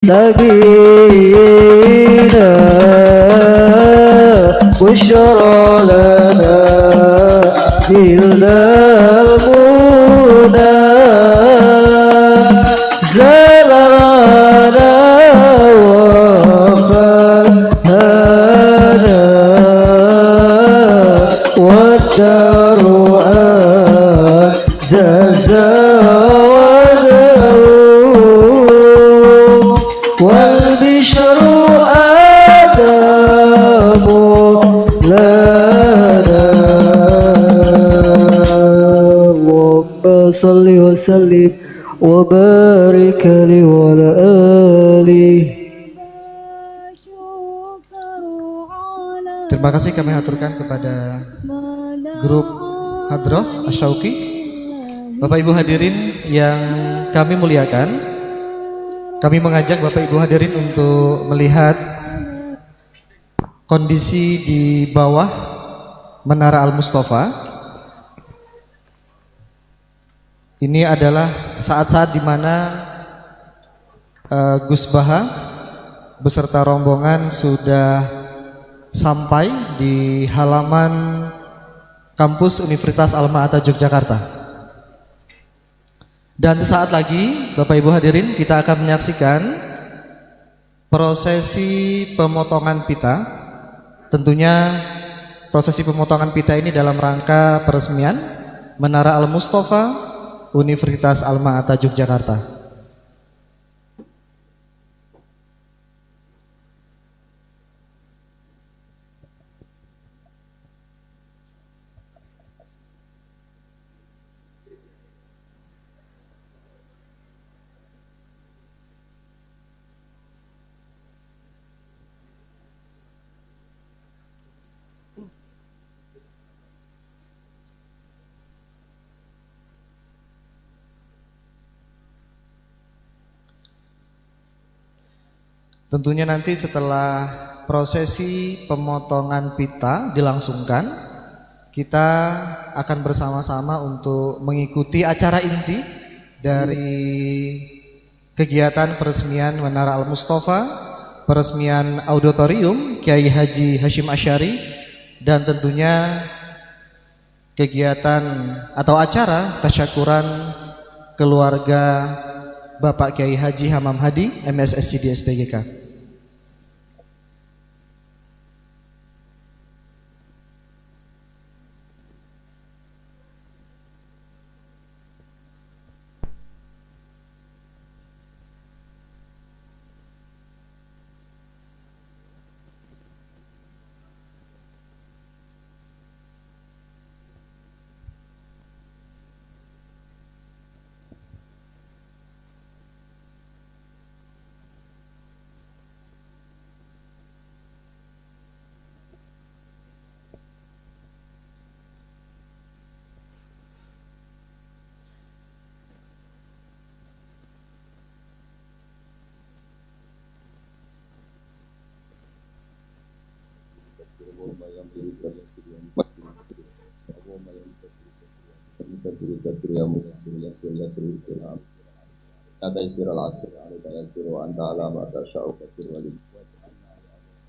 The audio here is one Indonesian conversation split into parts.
نبينا بشرى لنا بالمنى زرعنا وفهنا والدار والبشر آدم لنا اللهم صل وسلم وبارك عليه وعلى آله. Terima kasih kami aturkan kepada grup Hadroh Asyauki. Bapak Ibu hadirin yang kami muliakan, kami mengajak Bapak Ibu hadirin untuk melihat kondisi di bawah Menara Al-Mustafa. Ini adalah saat-saat di mana Gus Baha beserta rombongan sudah sampai di halaman kampus Universitas Alma-Ata Yogyakarta. Dan sesaat lagi Bapak Ibu hadirin kita akan menyaksikan prosesi pemotongan pita. Tentunya prosesi pemotongan pita ini dalam rangka peresmian Menara Al-Mustafa Universitas Alma-Ata Yogyakarta. Tentunya nanti setelah prosesi pemotongan pita dilangsungkan, kita akan bersama-sama untuk mengikuti acara inti dari kegiatan peresmian Menara Al-Mustafa, peresmian auditorium Kiai Haji Hashim Asy'ari, dan tentunya kegiatan atau acara tasyakuran keluarga Bapak Kiai Haji Hamam Hadi MSSC di SPGK.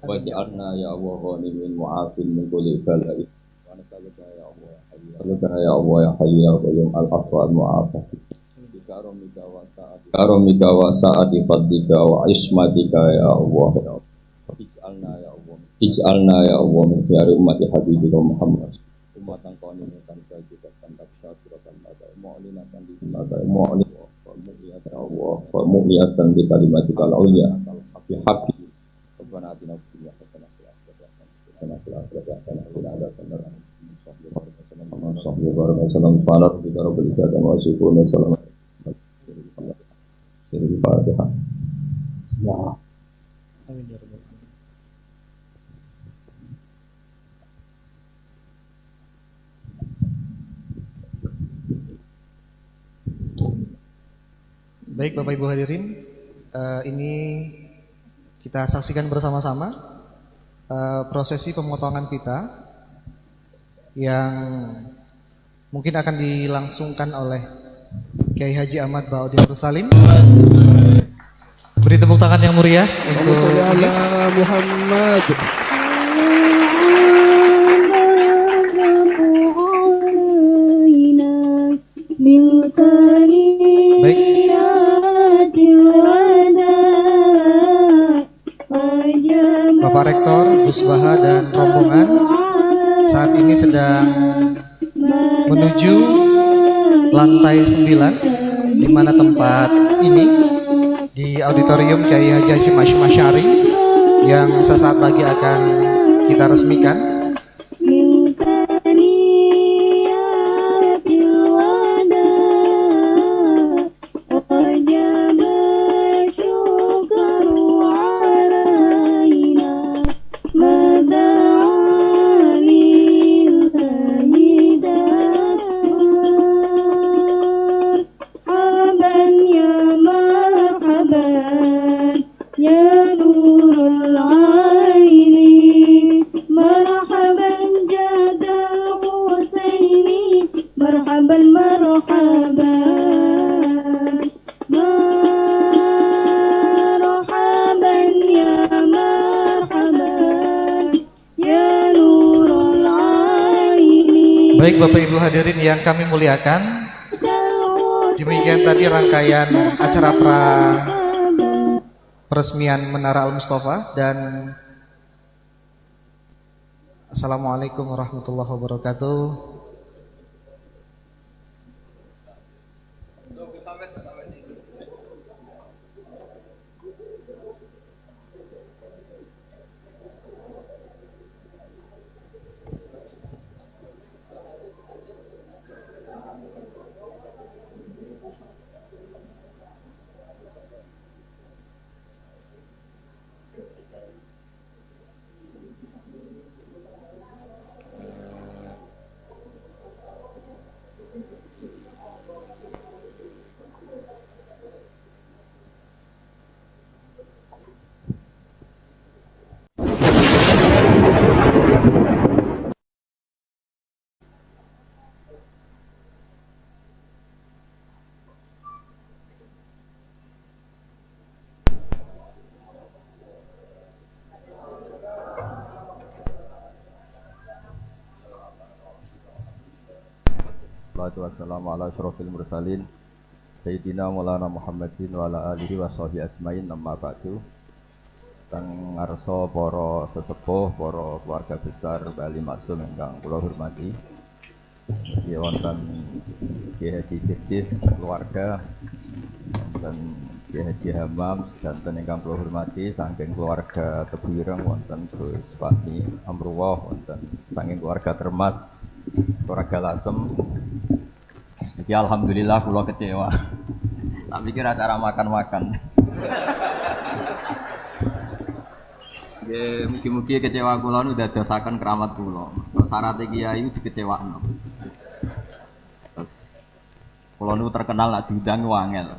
Waj'alna ya Allah ghanimin mu'afin min kulli bala'i wa nas'aluka ya Allah ya Allah ya hayyu ya qayyum al-afwa al-mu'afah karomika wa sa'ati fadlika wa ismatika ya Allah ij'alna ya Allah min khiyari ummati habibika Muhammad ummatan qanimatan sajidatan taksyakuratan maka mu'linatan bi maka mu'linatan ya Allah wa mu'linatan bi kalimatika al-ulya bi haqqi Rabbana atina fid dunya hasanah wa fil akhirati hasanah wa qina adzaban nar. Baik Bapak Ibu hadirin, ini kita saksikan bersama-sama prosesi pemotongan pita yang mungkin akan dilangsungkan oleh Kiai Haji Ahmad Ba'udin Nursalim Beri tepuk tangan yang meriah Allahumma untuk sholli ala Muhammad. Baik, Bapak Rektor, Gus Baha dan rombongan saat ini sedang menuju lantai 9 di mana tempat ini di auditorium Kiai Haji Hashim Asy'ari yang sesaat lagi akan kita resmikan. Baik Bapak Ibu hadirin yang kami muliakan, demikian tadi rangkaian acara peresmian Menara Al-Mustafa. Dan Assalamualaikum warahmatullahi wabarakatuh. Wassalamu ala asyrofil mursalin Sayyidina Maulana Muhammadin wa ala alihi wa sahbihi asmain, amma ba'du. Teng ngarsa para sesepuh, para keluarga besar Bali Maksum ingkang kula hormati. Nggih wonten Kiai Haji Jirjis keluarga, wonten Kiai Haji Hamam sedanten ingkang kula hormati saking keluarga Tebuireng, wonten Gus Fahmi Amruwah, wonten saking keluarga Termas, keluarga Lasem. Jadi alhamdulillah kula kecewa. Tak pikir acara makan-makan. Nggih, mugi-mugi kecewa kula nu dadosaken keramat kula. Syarat kiai itu dikecewakno. Terus kula nu terkenal nek diundang wangel.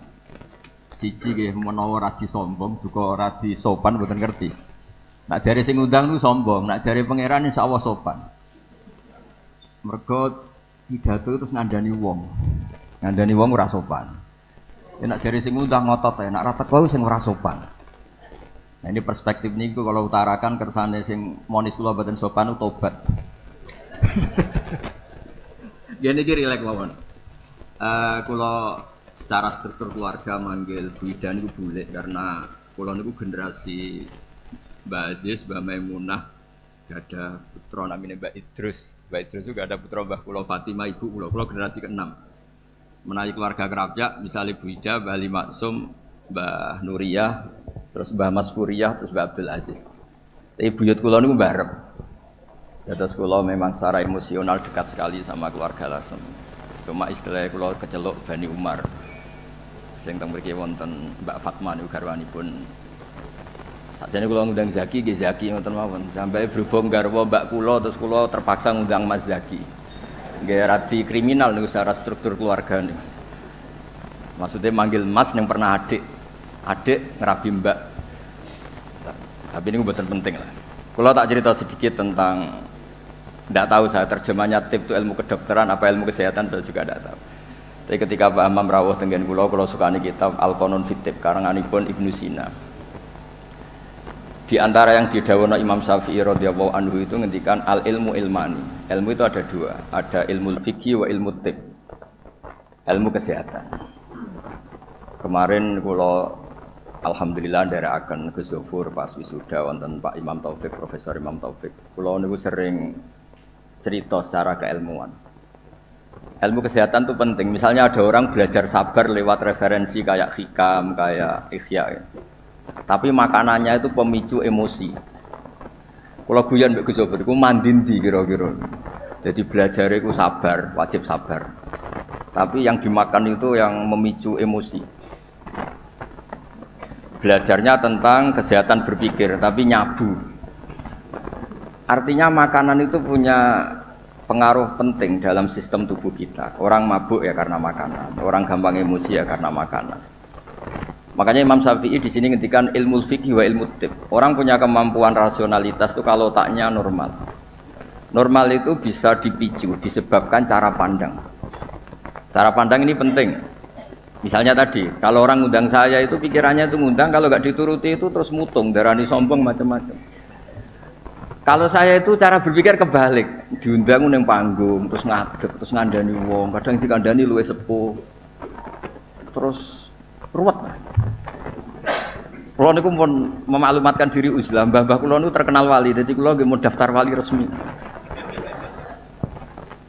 Siji nggih menawa ora disombong, duka ora disopan mboten ngerti. Nek jare sing ngundang nu sombong, nek jare pangeran insyaallah sopan. Mergo pidato terus ngandani wong ora sopan. Nek jare sing ngundang ngotot ae, nek ora teko sing ora sopan. Nah ini perspektif niku kalau utarakan kersane sing monis kula boten sopan tobat. Gene iki rilek mawon. Kula secara struktur keluarga manggil Bu Ida niku bulik karena kula niku generasi Mbak Aziz, Mbak Maimunah, gak ada putra namanya Mbak Idrus. Mbak Idrus juga ada putra Mbah kula Fatimah ibu kula. Kula generasi ke-6. Menawi keluarga kerapyak misalnya Bu Ida, Mbah Ali Maksum, Mbah Nuriyah, terus Mbah Mas Furiyah, terus Mbah Abdul Aziz. Tapi buyut kula niku mbarep. Dados kula memang secara emosional dekat sekali sama keluarga Lasem. Cuma istilahnya kula keceluk Bani Umar. Sing teng mriki wonten Mbak Fatma niku garwanipun. Sakjane kula ngundang Zaki nggih Zaki ngoten mawon. Sampai berhubung garwa Mbak kula terus kula terpaksa ngundang Mas Zaki. Nggih radi kriminal niku secara struktur keluarga niku. Maksudnya manggil Mas yang pernah adik ngerabi Mbak. Tapi ini bukan penting lah. Kalau tak cerita sedikit tentang, tidak tahu saya terjemahnya tip itu ilmu kedokteran apa ilmu kesehatan saya juga tidak tahu. Tapi ketika Pak Imam rawuh tenggen kula sukani kitab Al-Qanun fit Tib karanganipun Ibnu Sina. Di antara yang didhawuhna Imam Syafi'i radhiyallahu anhu itu ngendikan al ilmu ilmani. Ilmu itu ada dua, ada ilmu fikih wa ilmu tib. Ilmu kesehatan. Kemarin kula alhamdulillah nderekaken Gus Zofur pas wisuda wonten Pak Imam Taufik, Profesor Imam Taufik. Kula niku sering cerita secara keilmuan. Ilmu kesehatan itu penting. Misalnya ada orang belajar sabar lewat referensi kayak hikam, kayak ikhya. Ya. Tapi makanannya itu pemicu emosi. Kalau guyon mbek Gus Zofur iku mandindi kira-kira. Jadi belajar itu sabar, wajib sabar. Tapi yang dimakan itu yang memicu emosi. Belajarnya tentang kesehatan berpikir, tapi nyabu. Artinya makanan itu punya pengaruh penting dalam sistem tubuh kita. Orang mabuk ya karena makanan, orang gampang emosi ya karena makanan. Makanya Imam Syafi'i di sini ngendikan ilmu fikih wa ilmu tib. Orang punya kemampuan rasionalitas itu kalau otaknya normal. Normal itu bisa dipicu disebabkan cara pandang. Cara pandang ini penting. Misalnya tadi, kalau orang ngundang saya itu pikirannya itu ngundang, kalau nggak dituruti itu terus mutung, darani sombong macam-macam. Kalau saya itu cara berpikir kebalik, diundang nang panggung, terus ngadeg, terus ngandani wong, kadang dikandani luwih sepuh, terus ruwet. Kulo niku pun memaklumatkan diri Islam, mbah-mbah kulo niku terkenal wali, jadi kulo nggih mau daftar wali resmi.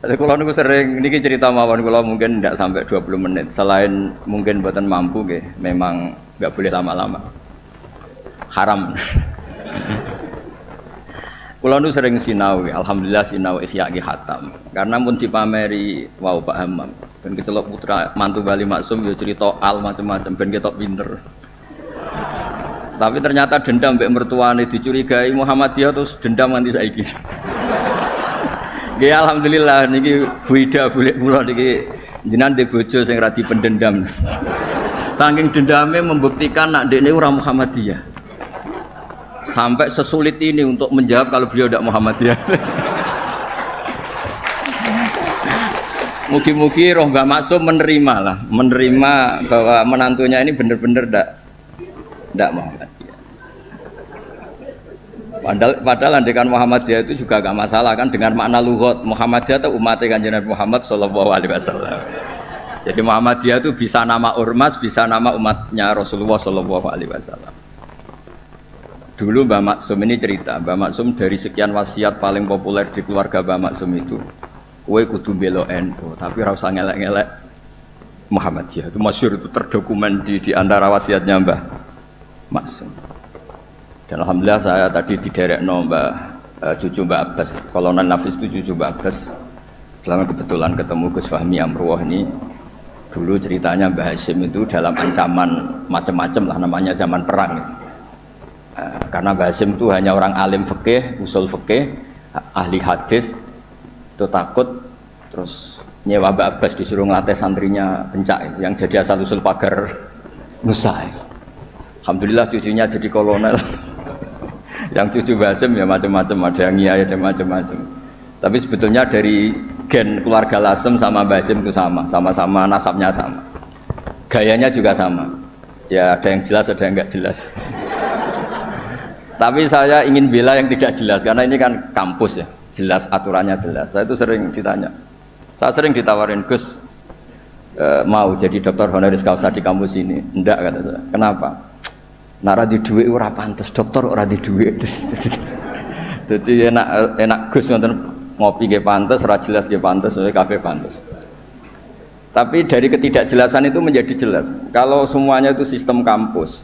Jadi kulo niku sering niki cerita mawon kulo mungkin tidak sampai 20 menit, selain mungkin mboten mampu nggih, memang nggak boleh lama-lama. Haram. Kulo nu sering sinau, alhamdulillah sinau Ihya Ki Hatam. Karena mun dipameri wau Pak Hamam, ben kecelok putra mantu Bali Maksum yo cerita al macam-macam ben ketok pinter. Tapi ternyata dendam mbek mertuane dicurigai Muhammadiyah terus dendam nganti saiki. Nggih alhamdulillah niki Bu Ida boleh kula niki jenengan ndek bojo sing ra dipendendam. Saking dendame membuktikan nak ndekne ora Muhammadiyah. Sampai sesulit ini untuk menjawab kalau beliau tidak Muhammadiyah. Mugi-mugi roh Mbak Maksum menerima bahwa menantunya ini benar-benar tidak Muhammadiyah. Padahal andekan Muhammadiyah itu juga gak masalah kan dengan makna lughat. Muhammadiyah itu umatnya Kanjeng Nabi Muhammad sallallahu alaihi wasallam. Jadi Muhammadiyah itu bisa nama ormas, bisa nama umatnya Rasulullah sallallahu alaihi wasallam. Dulu Mbah Maksum ini cerita, Mbah Maksum dari sekian wasiat paling populer di keluarga Mbah Maksum itu, kowe kudu belo NU, tapi ora usah ngelek-ngelek Muhammadiyah. Itu masyhur, itu terdokumen di antara wasiatnya Mbah Maksum. Dan alhamdulillah saya tadi diderekno cucu Mbah Abbas, Kolonel Nafis itu cucu Mbah Abbas. Selama kebetulan ketemu Gus Fahmi Amruwah ini, dulu ceritanya Mbah Hasyim itu dalam ancaman macam-macam lah, namanya zaman perang. Karena Mbah Hasyim itu hanya orang alim fikih, usul fikih, ahli hadis, itu takut terus nyewa Mbah Abbas disuruh ngelatih santrinya pencak yang jadi asal usul pagar Nusa. Alhamdulillah cucunya jadi kolonel. Yang cucu Mbah Hasyim ya macam-macam, ada yang iya ada macam-macam. Tapi sebetulnya dari gen keluarga Lasem sama Mbah Hasyim itu sama-sama nasabnya sama, gayanya juga sama. Ya ada yang jelas ada yang enggak jelas. Tapi saya ingin bela yang tidak jelas karena ini kan kampus ya, jelas aturannya jelas. Saya itu sering ditanya, saya sering ditawarin Gus mau jadi dokter honoris causa di kampus ini. Enggak kata saya. Kenapa? Nara di duit ora pantes, dokter ora di duit. Jadi enak Gus nonton ngopi ge pantes, ora jelas ge pantes, kafe pantes. Tapi dari ketidakjelasan itu menjadi jelas. Kalau semuanya itu sistem kampus,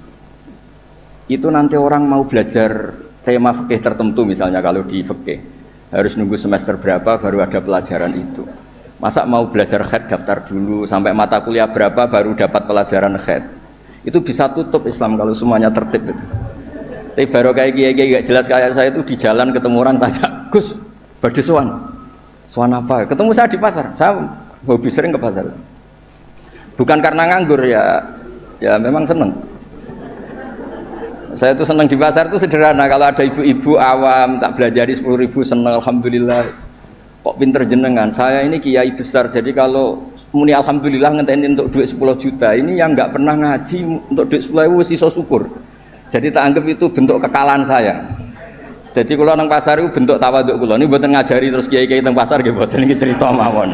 itu nanti orang mau belajar tema fikih tertentu misalnya kalau di fikih harus nunggu semester berapa baru ada pelajaran itu. Masa mau belajar khed daftar dulu sampai mata kuliah berapa baru dapat pelajaran khed. Itu bisa tutup Islam kalau semuanya tertib itu. Tapi baru kayak kiai gak jelas kayak saya itu di jalan ketemu orang tanya, Gus, badhe sowan apa? Ketemu saya di pasar. Saya hobi sering ke pasar. Bukan karena nganggur ya memang seneng. Saya tuh senang di pasar itu sederhana. Kalau ada ibu-ibu awam tak belajari 10.000 senang alhamdulillah. kok pinter jenengan, saya ini kiai besar, jadi kalau muni alhamdulillah ngenteni untuk duit 10 juta, ini yang nggak pernah ngaji untuk duit 10.000 sisa syukur. Jadi tak anggap itu bentuk kekalahan saya. Jadi kalau nang pasar itu bentuk tawaduk kula. Ini mboten ngajari terus kiai-kiai teng pasar nggih mboten, iki cerita mawon.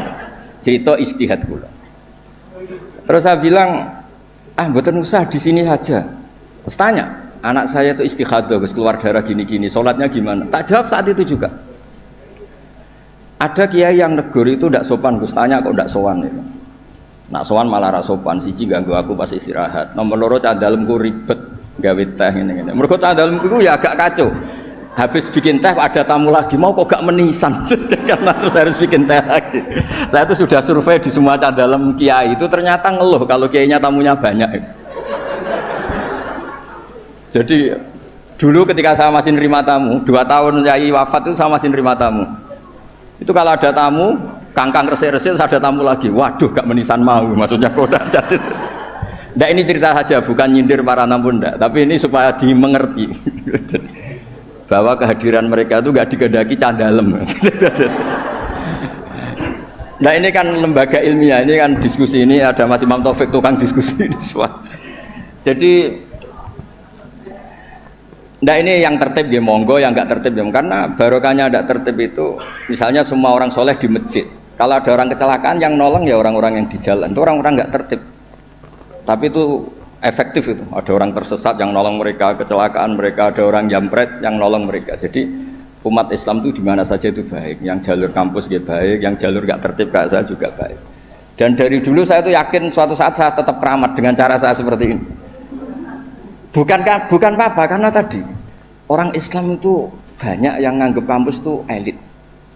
Cerita istihad kula. Terus saya bilang, mboten usah di sini saja. Terus tanya, anak saya itu istikhadah, Gus, keluar darah gini-gini, sholatnya gimana? Tak jawab saat itu juga. Ada kiai yang negur itu tidak sopan, Gus, tanya kok tidak sowan itu. Nak sowan malah ra sopan, siji ganggu aku pas istirahat. Nomor loro cah dalemku ribet gawe teh ngene-ngene. Mergo cah dalemku ya agak kacau. Habis bikin teh ada tamu lagi, mau kok gak menisan karena terus harus bikin teh lagi. Saya itu sudah survei di semua cah dalam kiai itu ternyata ngeluh kalau kiainya tamunya banyak. Jadi dulu ketika saya masih nerima tamu, 2 tahun kiai wafat itu saya masih nerima tamu. Itu kalau ada tamu, kangkang resik-resik ada tamu lagi. Waduh, gak menisan mau, maksudnya koda jadi. Nggak, ini cerita saja, bukan nyindir para tamu ndak, tapi ini supaya dimengerti bahwa kehadiran mereka itu gak dikehendaki candalem. Nah ini kan lembaga ilmiah, ini kan diskusi, ini ada Mas Imam Taufik tukang diskusi di semua. Jadi nah ini yang tertib ya monggo, yang nggak tertib ya, karena barokahnya nggak tertib itu misalnya semua orang soleh di masjid, kalau ada orang kecelakaan yang nolong ya orang-orang yang di jalan, itu orang-orang nggak tertib, tapi itu efektif. Itu ada orang tersesat yang nolong mereka, kecelakaan mereka, ada orang jampret yang nolong mereka. Jadi umat Islam itu di mana saja itu baik, yang jalur kampus dia baik, yang jalur nggak tertib kayak saya juga baik. Dan dari dulu saya tuh yakin suatu saat saya tetap keramat dengan cara saya seperti ini. Bukan apa, karena tadi orang Islam itu banyak yang nganggep kampus itu elit.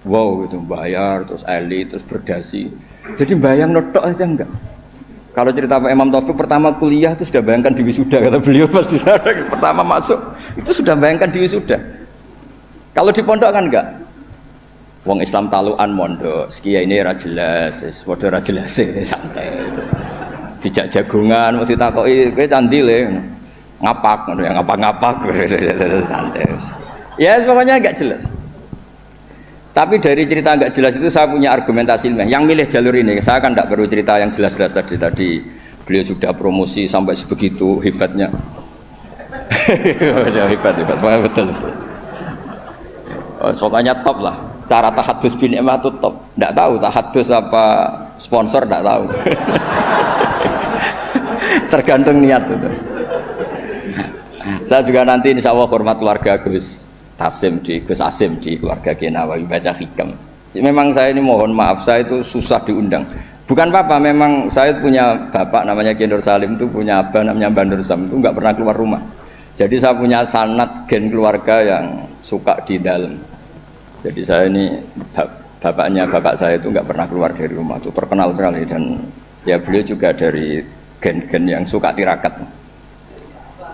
Wow, itu bayar, terus elit, terus berdasi. Jadi bayang notok aja enggak. Kalau cerita Pak Imam Taufik pertama kuliah itu sudah bayangkan di wisuda, kata beliau pas di sana pertama masuk itu sudah bayangkan di wisuda. Kalau di pondok kan enggak. Wong Islam talukan mondok, sekian ini ra jelas, padha ra jelas santai. Dijak jagungan, mau ditakoki kowe candi le. Ngapak, yang ngapak-ngapak santai. Ya pokoknya enggak jelas. Tapi dari cerita enggak jelas itu saya punya argumentasi ilmiah. Yang milih jalur ini, saya kan enggak perlu cerita yang jelas-jelas tadi beliau sudah promosi sampai sebegitu hebatnya. Hebat, betul. Soalnya top lah. Cara tahadus bin Emah itu top. Enggak tahu tahadus apa sponsor, enggak tahu. Tergantung niat itu. Saya juga nanti insya Allah hormat keluarga Gus Asim di keluarga Genawawi baca hikam. Memang saya ini mohon maaf, saya itu susah diundang. Bukan apa-apa, memang saya punya bapak namanya Ki Nur Salim, itu punya abah namanya Mbak Nur Sam, itu nggak pernah keluar rumah. Jadi saya punya sanad gen keluarga yang suka di dalam. Jadi saya ini bapaknya bapak saya itu nggak pernah keluar dari rumah, itu terkenal sekali. Dan ya beliau juga dari gen-gen yang suka tirakat.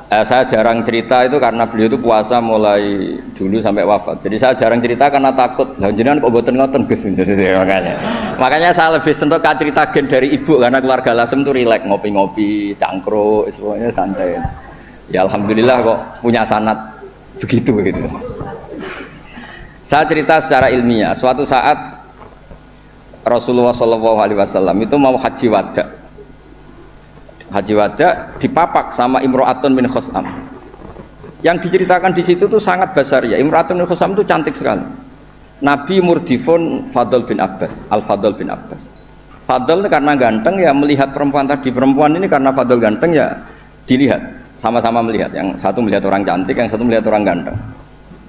Saya jarang cerita itu karena beliau itu puasa mulai dulu sampai wafat. Jadi saya jarang cerita karena takut. Lah jenengan kok mboten ngoten Gus. Makanya saya lebih sentuh cerita gen dari ibu karena keluarga Lasem itu rileks, ngopi-ngopi, cangkruk, semuanya santai. Ya alhamdulillah kok punya sanad begitu. Saya cerita secara ilmiah. Suatu saat Rasulullah SAW itu mau haji wada. Haji wada dipapak sama Imro'atun bin Khosam. Yang diceritakan di situ tuh sangat besar ya. Imro'atun bin Khosam itu cantik sekali. Nabi murdifun Fadl bin Abbas, Al-Fadl bin Abbas. Fadl karena ganteng ya melihat perempuan tadi. Perempuan ini karena Fadl ganteng ya dilihat. Sama-sama melihat. Yang satu melihat orang cantik, yang satu melihat orang ganteng.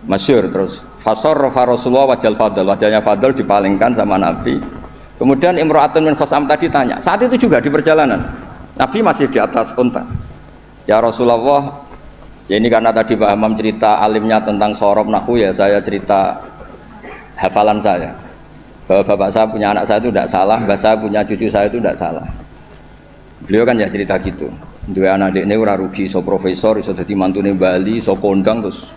Masyhur terus. Fasarrafa Rasulullah wajal Fadl. Wajahnya Fadl dipalingkan sama Nabi. Kemudian Imro'atun bin Khosam tadi tanya. Saat itu juga di perjalanan. Nabi masih di atas unta. Ya Rasulullah, ya ini karena tadi Pak Hamam cerita alimnya tentang sorob nahu, ya saya cerita hafalan saya. Bahwa bapak saya punya anak saya itu tidak salah, bapak saya punya cucu saya itu tidak salah. Beliau kan ya cerita gitu. Dua anak ini ora rugi, so profesor, so dadi mantune Bali, so kondang terus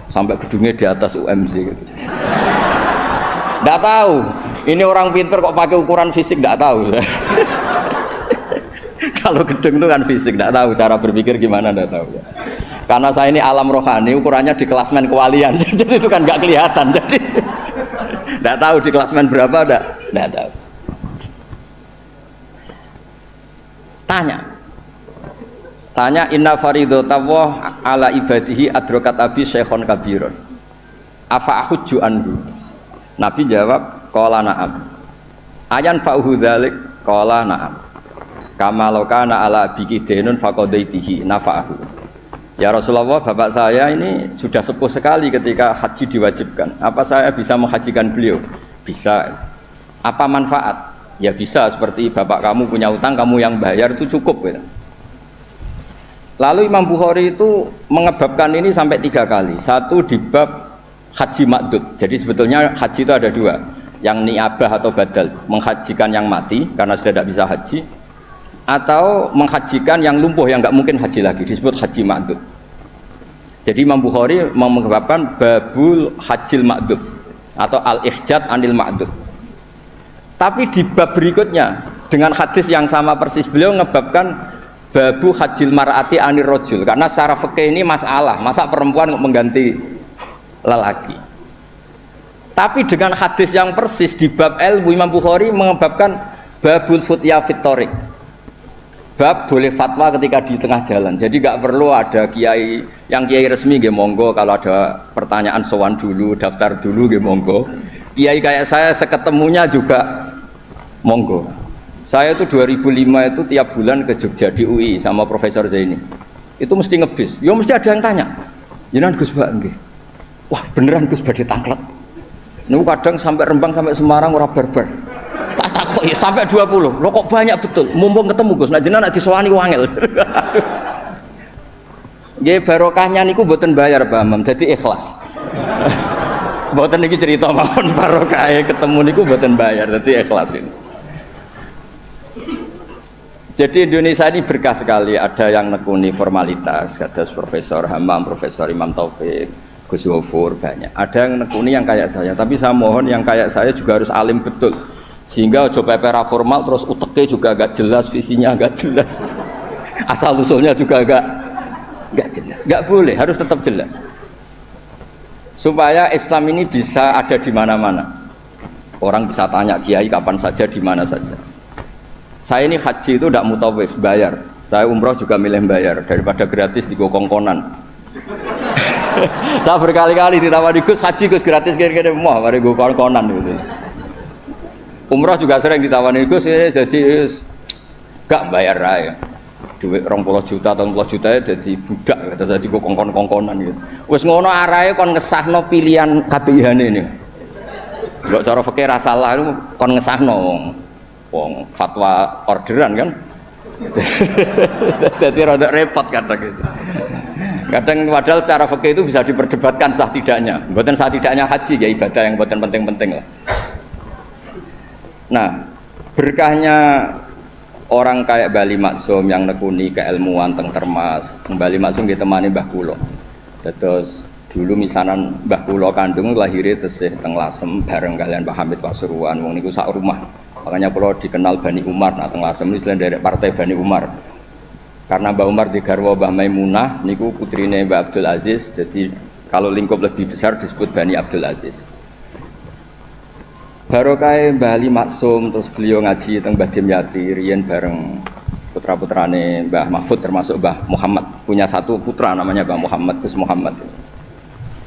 sampai gedungnya di atas UMZ gitu. Tidak tahu. Ini orang pinter kok pakai ukuran fisik, tidak tahu. Kalau gedung itu kan fisik, tidak tahu cara berpikir gimana, tidak tahu. Karena saya ini alam rohani, ukurannya di kelas men kewalian, jadi itu kan nggak kelihatan. Jadi Nggak tahu di klasmen berapa, nggak tahu. Tanya inna faridotawah ala ibadihi adrokat abi syekhon kabiron afa ahujju anhu. Nabi jawab qala na'am ayan fa'uhu dhalik qala na'am kama lokana ala biki denun faqadaitihi nafa'ahu. Ya Rasulullah, bapak saya ini sudah sepuh sekali ketika haji diwajibkan, apa saya bisa menghajikan beliau? Bisa. Apa manfaat? Ya bisa, seperti bapak kamu punya utang, kamu yang bayar, itu cukup gitu. Lalu Imam Bukhari itu mengebabkan ini sampai 3 kali. Satu di bab haji makdud. Jadi sebetulnya haji itu ada 2, yang niabah atau badal, menghajikan yang mati karena sudah tidak bisa haji, atau menghajikan yang lumpuh yang nggak mungkin haji lagi, disebut haji makdud. Jadi Imam Bukhari mengebabkan babul hajil makdud atau al-ihjad anil makdud. Tapi di bab berikutnya dengan hadis yang sama persis beliau ngebabkan babu hajil mar'ati anir rojul, karena secara fikih ini masalah, masa perempuan mengganti lelaki. Tapi dengan hadis yang persis di bab ilmu, Imam Bukhari mengebabkan babul futya fitorik, bab boleh fatwa ketika di tengah jalan. Jadi nggak perlu ada kiai, yang kiai resmi nggih monggo, kalau ada pertanyaan sowan dulu, daftar dulu nggih monggo. Kiai kayak saya seketemunya juga monggo. Saya itu 2005 itu tiap bulan ke Jogja di UI sama Profesor Zaini. Itu mesti ngebis. Ya mesti ada yang tanya. Jenengan Gus Mbak nggih. Wah, beneran Gus badhe tanglet. Niku kadang sampai Rembang sampai Semarang ora barbar. Tak takoki sampai 20. Loh kok banyak betul. Mumpung ketemu Gus, nek jenengan nek disowani wangel. Nggih barokahnya niku mboten bayar Pak Imam, dadi ikhlas. Mboten niki cerita mawon barokahe ketemu niku mboten bayar, dadi ikhlas ini. Jadi Indonesia ini berkah sekali, ada yang nekuni formalitas, kata Profesor Hamam, Profesor Imam Taufik, Gus Wofur, banyak. Ada yang nekuni yang kayak saya, tapi saya mohon yang kayak saya juga harus alim betul, sehingga coba pera formal terus uteknya juga agak jelas, visinya agak jelas, asal usulnya juga agak jelas, nggak boleh, harus tetap jelas, supaya Islam ini bisa ada di mana-mana. Orang bisa tanya kiai kapan saja, di mana saja. Saya ini haji itu tidak mutawif, bayar. Saya umroh juga milih bayar daripada gratis di kongkonan. Saya berkali-kali ditawari Gus haji Gus gratis kira-kira mau mari gue kongkonan gitu. Umroh juga sering ditawari Gus jadi gak bayar aja. Duit 20 juta atau 40 juta jadi budak kata jadi gue kongkon-kongkonan gitu. Wes ngono arahe kon ngesahno pilihan KPIH ini. Gak cara fikih ra salah itu kon ngesahno wong fatwa orderan kan. Jadi rada repot kadang gitu. Kadang padahal secara fikih itu bisa diperdebatkan sah tidaknya. Mboten sah tidaknya haji ya ibadah yang mboten penting-penting lah. Nah, berkahnya orang kayak Bali Maksum yang nekuni keilmuan teng Termas. Bali Maksum ditemani Mbah kula. Terus dulu misanan Mbah kula kandung lahirnya tesih teng Lasem bareng kalian Pak Hamid Pasuruan. Wong niku sak rumah. Makanya kalau dikenal Bani Umar, nah teng Lasem ini selain dari partai Bani Umar. Karena Mbah Umar digarwa Mbah Maimunah, niku putrine Mbah Abdul Aziz. Jadi kalau lingkup lebih besar disebut Bani Abdul Aziz. Barokah Mbah Ali Maksum, terus beliau ngaji teng Mbah Dimyati, riyen bareng putra-putrane Mbah Mahfud termasuk Mbah Muhammad. Punya satu putra namanya Mbah Muhammad, Gus Muhammad.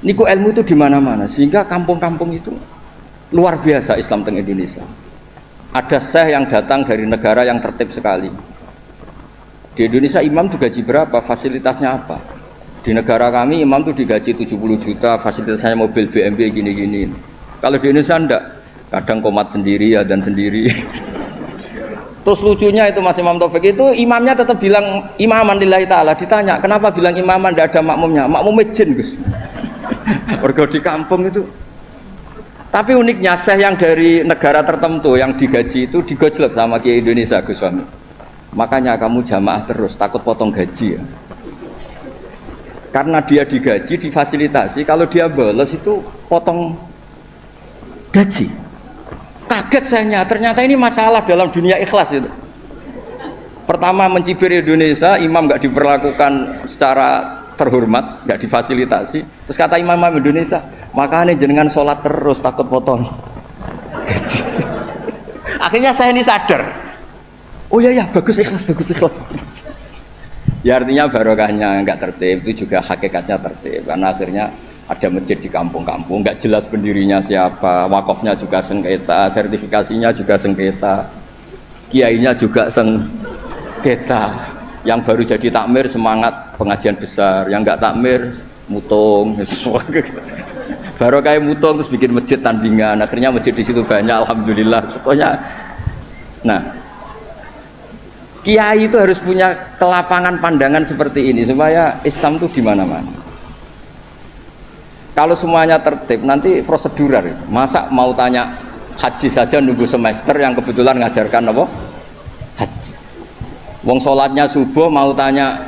Niku ilmu itu di mana-mana, sehingga kampung-kampung itu luar biasa Islam teng Indonesia. Ada syekh yang datang dari negara yang tertib sekali. Di Indonesia imam itu gaji berapa? Fasilitasnya apa? Di negara kami imam itu digaji 70 juta, fasilitasnya mobil BMW gini-gini. Kalau di Indonesia enggak, kadang komat sendiri, dan sendiri. Terus lucunya itu Mas Imam Taufik itu imamnya tetap bilang imaman lillahi ta'ala. Ditanya, kenapa bilang imaman enggak ada makmumnya? Makmumnya jin Gus. Warga di kampung itu. Tapi uniknya syekh yang dari negara tertentu yang digaji itu digojlok sama Kiai Indonesia Gus Fahmi. Makanya kamu jamaah terus, takut potong gaji ya. Karena dia digaji, difasilitasi, kalau dia bolos itu potong gaji. Kaget sayanya, ternyata ini masalah dalam dunia ikhlas itu. Pertama mencibir Indonesia, imam nggak diperlakukan secara terhormat, nggak difasilitasi. Terus kata imam Indonesia, makanya jenengan sholat terus takut potong Akhirnya saya ini sadar. Oh ya bagus ikhlas. Ya artinya barokahnya enggak tertib itu juga hakikatnya tertib karena akhirnya ada masjid di kampung-kampung enggak jelas pendirinya siapa, wakafnya juga sengketa, sertifikasinya juga sengketa, kiainya juga sengketa. Yang baru jadi takmir semangat pengajian besar, yang enggak takmir mutung. Barokah mutung terus bikin masjid tandingan, akhirnya masjid di situ banyak, alhamdulillah. Pokoknya, nah. Kiai itu harus punya kelapangan pandangan seperti ini supaya Islam itu di mana-mana. Kalau semuanya tertib nanti prosedural. Masa mau tanya haji saja nunggu semester yang kebetulan ngajarkan apa? Haji. Wong sholatnya subuh mau tanya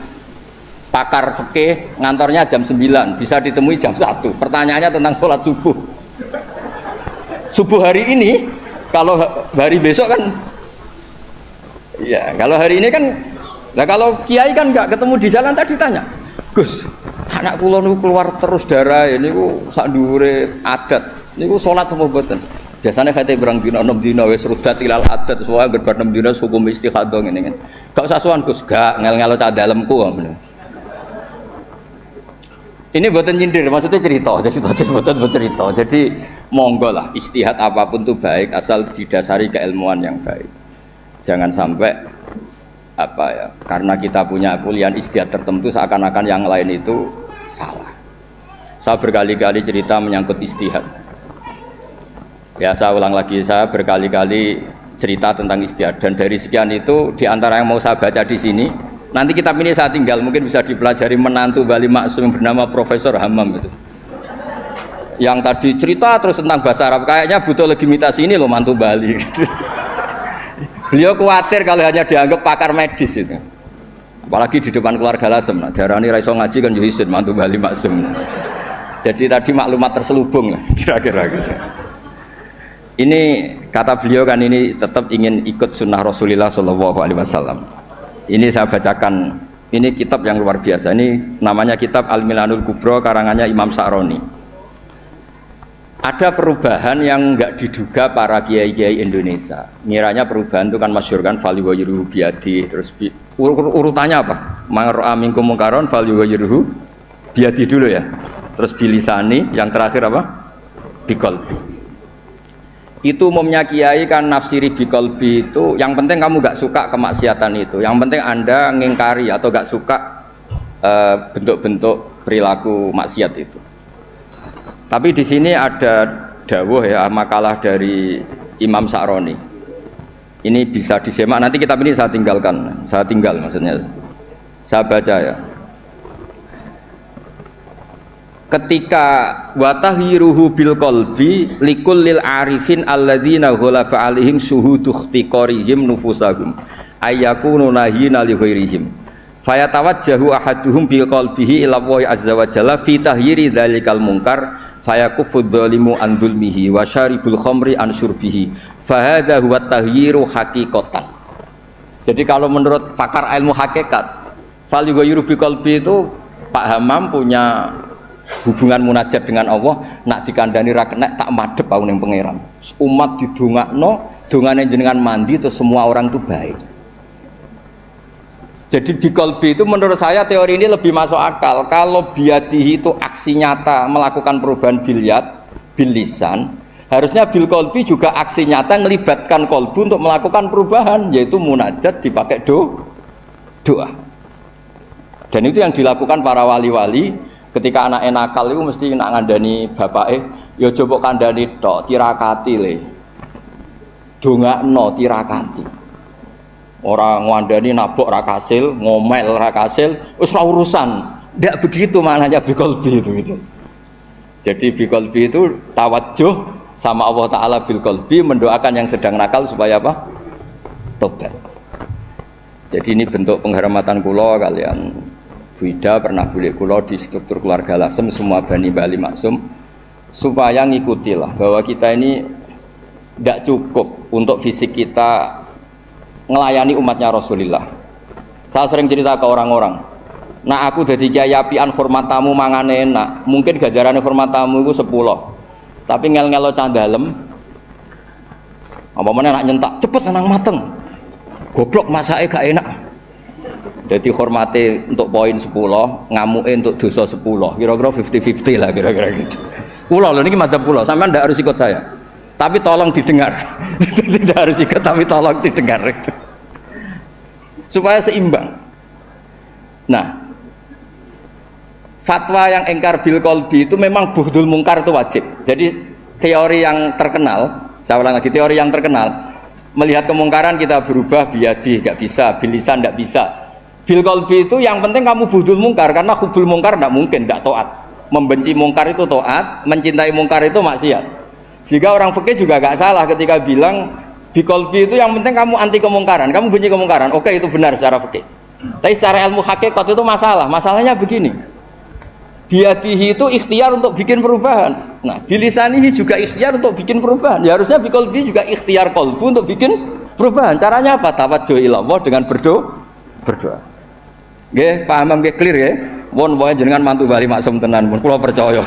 pakar fikih ngantornya jam 9 bisa ditemui jam 1. Pertanyaannya tentang sholat subuh. Subuh hari ini kalau hari besok kan ya, kalau hari ini kan, nah kalau kiai kan nggak ketemu di jalan tadi tanya, Gus, anak kula niku keluar terus darah, ini ku sak dhuwure adat, niku sholat apa mboten? Biasanya kate berang dina 6 dina wis rudat ilal adat, semua gerbar 6 dina hukum istihadah ngene kan. Gak usah sowan Gus, gak ngel-ngelo cah dalemku. Ini mboten nyindir, maksudnya cerita mboten cerita. Jadi monggo lah istihad apapun itu baik asal didasari keilmuan yang baik. Jangan sampai apa ya, karena kita punya pilihan istihad tertentu seakan-akan yang lain itu salah. Saya berkali-kali cerita menyangkut istihad. Ya saya ulang lagi, saya berkali-kali cerita tentang istihad dan dari sekian itu diantara yang mau saya baca di sini, nanti kitab ini saya tinggal mungkin bisa dipelajari menantu Bali Maksum yang bernama Profesor Hammam itu. Yang tadi cerita terus tentang bahasa Arab, kayaknya butuh legitimasi ini loh mantu Bali. Beliau khawatir kalau hanya dianggap pakar medis itu, apalagi di depan keluarga Lasem. Nah, darani raiso ngaji kan Yuhisin mantu Bali Maksum. Jadi tadi maklumat terselubung lah, kira-kira gitu. Ini kata beliau kan ini tetap ingin ikut sunnah Rasulullah Shallallahu Alaihi Wasallam. Ini saya bacakan, ini kitab yang luar biasa. Ini namanya kitab Al-Milanul Kubro karangannya Imam Sa'roni. Ada perubahan yang enggak diduga para kiai-kiai Indonesia. Miranya perubahan itu kan masyhur kan falyughayyirhu biyadi, terus urutannya apa? Man ra'a minkum munkaron falyughayyirhu biyadi dulu ya. Terus bilisani, yang terakhir apa? Biqalbi. Itu umumnya kiai kan nafsiri biqalbi itu yang penting kamu enggak suka kemaksiatan itu. Yang penting Anda ngingkari atau enggak suka bentuk-bentuk perilaku maksiat itu. Tapi di sini ada dawuh ya, makalah dari Imam Sa'roni. Ini bisa disemak, nanti kitab ini saya tinggalkan. Saya tinggal maksudnya. Saya baca ya. Ketika watahhiruhu bil qalbi likullil arifin alladzina ghalaba alaihim syuhudu ikhtiqarihim nufusahum ayyakunu nahina li ghairihim. Fayatawajjahu ahaduhum bil qalbihi ila Allah azza wa jalla fi tahyiri dzalikal munkar fayakufu dzalimu an dzulmihi wa syaribul khamri an syurbihi fahadha huwa tahyiru haqiqatan. Jadi kalau menurut pakar ilmu hakikat fal yughayyiru bi qalbi itu Pak Hammam punya hubungan munajat dengan Allah, nak dikandani ra kenek tak madhep aku ning pangeran. Umat didongakno, dongane jenengan mandi terus semua orang itu baik. Jadi biqalbi itu menurut saya teori ini lebih masuk akal. Kalau biadihi itu aksi nyata melakukan perubahan bil lisan, harusnya bil qalbi juga aksi nyata melibatkan kolbu untuk melakukan perubahan, yaitu munajat dipakai doa. Dan itu yang dilakukan para wali-wali ketika anak nakal itu mesti nak ngandani bapake, ya coba kandani tok tirakati le. Dongakno tirakati. Orang ngandani nabok ra kasil, ngomel ra kasil, wis ora urusan. Ndak begitu maknanya biqalbi itu gitu. Jadi biqalbi itu tawajjuh sama Allah Ta'ala biqalbi, mendoakan yang sedang nakal supaya apa? Tobat. Jadi ini bentuk penghormatan kula kalian Bu Ida pernah boleh kula di struktur keluarga Lasem semua Bani Bali Maksum supaya ngikutilah bahwa kita ini tidak cukup untuk fisik kita ngelayani umatnya Rasulullah. Saya sering cerita ke orang-orang, nah aku jadi kiai apian hormat tamu mangan enak, mungkin gajaran hormat tamu itu 10, tapi ngel-ngelo cah dalem Apa mana nak nyentak cepet nang mateng. Goblok masake gak enak. Jadi hormati untuk poin 10, ngamuke untuk dosa 10. Kira-kira 50-50 lah kira-kira gitu. Kula lho niki madzhab kula, sampean ndak harus ikut saya. Tapi tolong didengar. Tidak harus ikut tapi tolong didengar. Supaya seimbang. Nah, fatwa yang engkar bil qalbi itu memang buhdul mungkar itu wajib. Jadi teori yang terkenal, saya ulang lagi, teori yang terkenal, melihat kemungkaran kita berubah biadi, nggak bisa, bilisan nggak bisa. Bil qalbi itu yang penting kamu buhdul mungkar, karena hubul mungkar nggak mungkin, nggak taat. Membenci mungkar itu taat, mencintai mungkar itu maksiat. Jika orang fikih juga nggak salah ketika bilang bil qalbi itu yang penting kamu anti kemungkaran, kamu benci kemungkaran. Oke, itu benar secara fikih. Tapi secara ilmu hakikat itu masalah. Masalahnya begini. Biadihi itu ikhtiar untuk bikin perubahan. Nah, bilisanihi juga ikhtiar untuk bikin perubahan. Ya harusnya biqalbi juga ikhtiar qalbu untuk bikin perubahan. Caranya apa? Tawajjuh ila Allah dengan berdoa. Nggih, paham nggih, clear ya? Mun wae jenengan mantu bali maksum tenan pun kula percaya.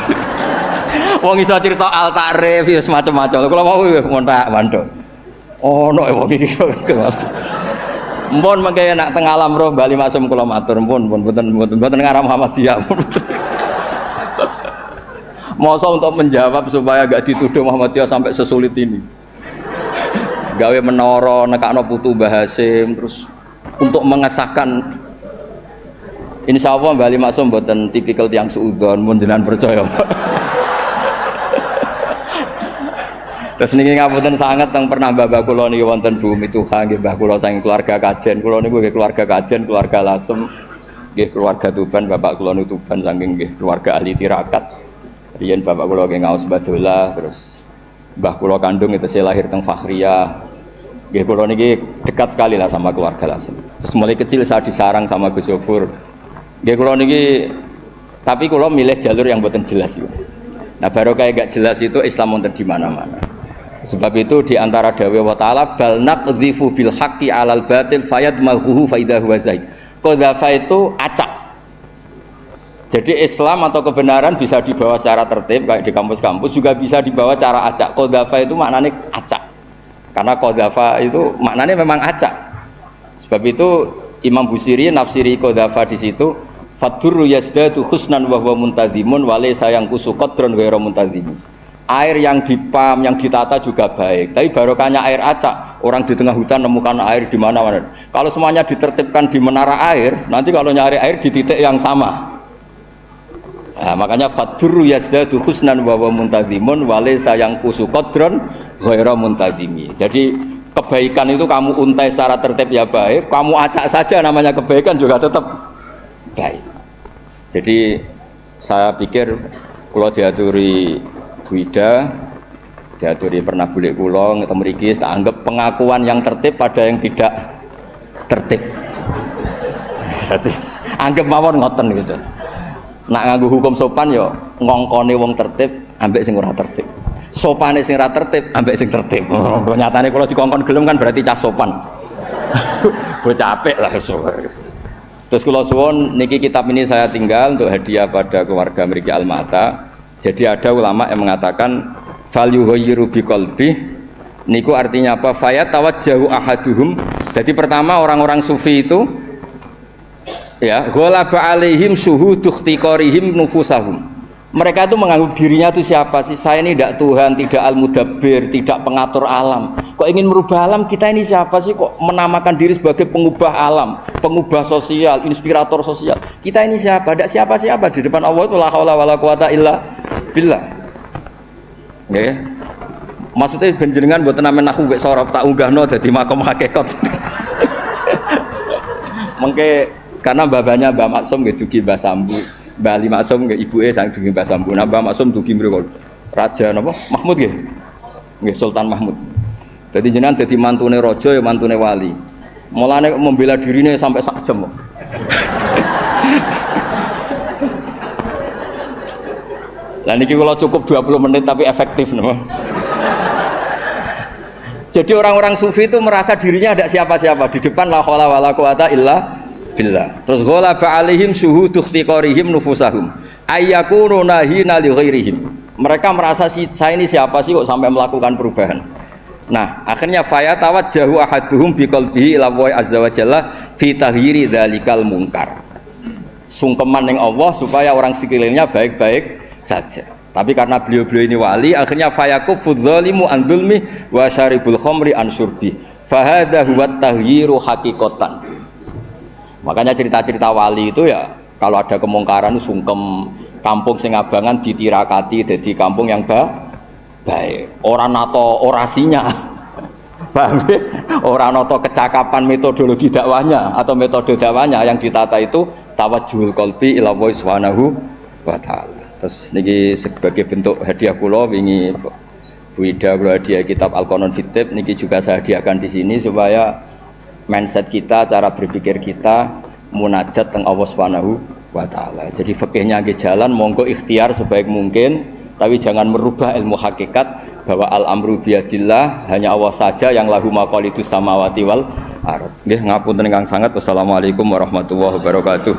Wong iso cerita al ta'rif ya semacam-macam. Kula mau ngontak mandho. Ono wong iki. Mpun mengke nak teng alam roh bali maksum kula matur mpun mboten ngarah Muhammadiyah. Masa untuk menjawab supaya gak dituduh Muhammadiyah sampai sesulit ini. Gawe menara nekakno putu Mbah Hasim terus untuk mengesahkan insya Allah Mbah Ali Maksum mboten tipikal tiang suudzon mun jenengan percaya. Terus niki ngapunten sanget teng pernah bapak kula niki wonten bumi Tuhan nggih mbah kula saking keluarga kajen. Kula niku nggih keluarga kajen, keluarga Lasem, nggih keluarga Tuban, bapak kula niku Tuban saking nggih keluarga ahli tirakat. Riyen bapak kula nggih ngaos badola, terus mbah kula kandung itu saya lahir teng Fakhriyah. Nggih kula niki dekat sekali lah sama keluarga Lasem. Terus mulai kecil saya disarang sama Gus Yofur. Nggih kula niki tapi kula milih jalur yang mboten jelas itu. Nah baru kayak gak jelas itu Islam wonten di mana-mana. Sebab itu di antara dawuh wa ta'ala bal naqdhifu bil haqqi 'alal batil fayadmaghuhu fa idza huwa zaid. Qadzafa itu acak. Jadi Islam atau kebenaran bisa dibawa secara tertib kayak di kampus-kampus, juga bisa dibawa cara acak. Qadzafa itu maknanya acak. Karena qadzafa itu maknanya memang acak. Sebab itu Imam Busiri nafsiri qadzafa di situ fadurru yazdadu husnan wa huwa muntazimun wa laysa yanqusu qadran ghairu muntazimin. Air yang dipam, yang ditata juga baik. Tapi barokahnya air acak. Orang di tengah hutan nemukan air di mana-mana. Kalau semuanya ditertibkan di menara air, nanti kalau nyari air di titik yang sama. Nah, makanya fadurru yazdadu husnan wa huwa muntazimun wa laysa yanqusu qadran ghairu muntazimi. Jadi kebaikan itu kamu untai secara tertib ya baik, kamu acak saja namanya kebaikan juga tetap baik. Jadi saya pikir kalau diaturi Wida, diaturi pernah bulik kula ngeten mriki tak anggap pengakuan yang tertib pada yang tidak tertib. Jadi anggap mawon ngoten gitu. Nak nganggo hukum sopan yo ngongkone wong tertib ambek sing ora tertib. Sopane sing ora tertib ambek sing tertib. Nyatane kula dikongkon gelem kan berarti cah sopan. Bocah apik lah. Terus kula suwun niki kitab ini saya tinggal untuk hadiah pada keluarga mriki Almata. Jadi ada ulama yang mengatakan fal yughayyiru biqalbi niku artinya apa? Fayat tawajjahu ahaduhum. Jadi pertama orang-orang sufi itu ya ghalaba alaihim syuhudu ikhtiqarihim nufusahum. Mereka itu menganggap dirinya itu siapa sih? Saya ini tidak Tuhan, tidak al-mudabbir, tidak pengatur alam. Kok ingin merubah alam? Kita ini siapa sih? Kok menamakan diri sebagai pengubah alam, pengubah sosial, inspirator sosial? Kita ini siapa? Tidak siapa-siapa di depan Allah itu la haula wala quwata illa billah. Nggih. Maksudnya benjenengan mboten namen aku mbek sorop tak unggahno dadi makom hakikat. Mengke karena babanya Mbah Maksum nggih dugi Mbah Sambu. Mbah Ali Maksum nggih ibuke sang dugi Mbah Sambu. Nah Mbah Maksum dugi mriku Raja napa? Mahmud nggih. Nggih Sultan Mahmud. Jadi jenengan dadi mantune raja ya mantune wali. Mulane membela dirine sampai sak jam. Lah niki kalau cukup 20 menit tapi efektif napa? Jadi orang-orang sufi itu merasa dirinya ada siapa-siapa di depan la haula wala quwata illa billah. Terus ghalaba alaihim syuhudu ikhtiqarihim nufusahum ayyakunu nahina li ghairihim. Mereka merasa saya ini siapa sih kok sampai melakukan perubahan. Nah, akhirnya faya tawajjahu ahaduhum biqalbihi ila Allah azza wa jalla fi tahyiri dzalikal munkar. Sungkeman ning Allah supaya orang sekelilingnya baik-baik saja. Tapi karena beliau-beliau ini wali, akhirnya fayakufu dzalimu an dzulmi wa syaribul khamri an syurbi. Fa hadza huwa taghyiru haqiqatan. Makanya cerita-cerita wali itu ya kalau ada kemungkaran sungkem, kampung sing abangan ditirakati jadi kampung yang baik. Orang nato orasinya, paham ya? Orang nato kecakapan metodologi dakwahnya atau metode dakwahnya yang ditata itu tawajjuhul qalbi ila Allah subhanahu wa ta'ala. Terus niki sebagai bentuk hadiah kula wingi Bu Ida kula hadiah kitab Al-Qanon Fitib niki juga saya hadiahkan di sini supaya mindset kita, cara berpikir kita munajat teng Allah subhanahu wa ta'ala. Jadi fikihnya nggih jalan, monggo ikhtiar sebaik mungkin. Tapi jangan merubah ilmu hakikat bahwa al-amru biyadillah, hanya Allah saja yang lahu maqalidus samawati wal ardh. Nggih ngapunten ingkang sanget. Wassalamualaikum warahmatullahi wabarakatuh.